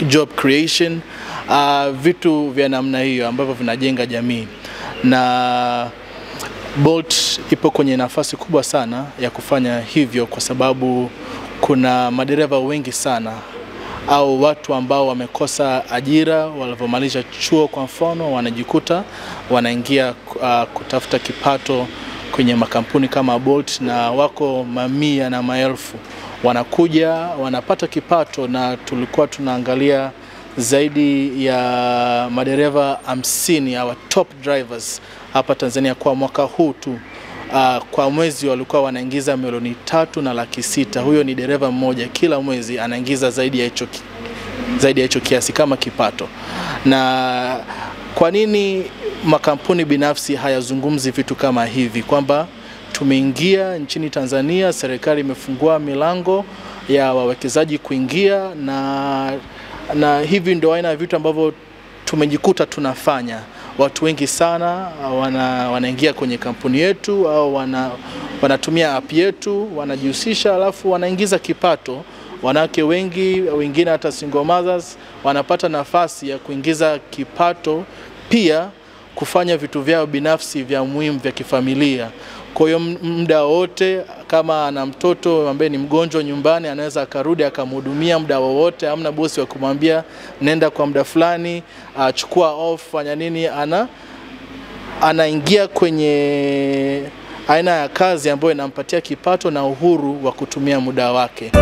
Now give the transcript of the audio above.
job creation, vitu vya namna hiyo ambavyo vinajenga jamii. Na Bolt ipo kwenye nafasi kubwa sana ya kufanya hivyo, kwa sababu kuna madereva wengi sana au watu ambao wamekosa ajira walivyomaliza chuo, kwa mfano wanajikuta wanaingia kutafuta kipato kwenye makampuni kama Bolt, na wako mamia na maelfu wanakuja wanapata kipato. Na tulikuwa tunaangalia zaidi ya madereva 50 au top drivers hapa Tanzania kwa mwaka huu tu. Kwa mwezi walikuwa wanaingiza milioni 3.6. Huyo ni dereva mmoja, kila mwezi anaingiza zaidi ya hicho kiasi kama kipato. Na kwa nini makampuni binafsi hayazungumzi vitu kama hivi, kwamba tumeingia nchini Tanzania, serikali imefungua milango ya wawekezaji kuingia, na hivi ndio aina ya vitu ambavyo tumejikuta tunafanya. Watu wengi sana wanaingia kwenye kampuni yetu au wanatumia app yetu, wanajihusisha, alafu wanaingiza kipato. Wanawake wengi, wengine hata single mothers, wanapata nafasi ya kuingiza kipato, pia kufanya vitu vyao binafsi vya muhimu vya kifamilia. Kwa hiyo muda wote, kama ana mtoto ambaye ni mgonjwa nyumbani, anaweza akarudi akamhudumia muda wote. Hamna bosi wa kumwambia nenda kwa muda fulani, chukua off, fanya nini. Anaingia kwenye aina ya kazi ambayo inampatia kipato na uhuru wa kutumia muda wake.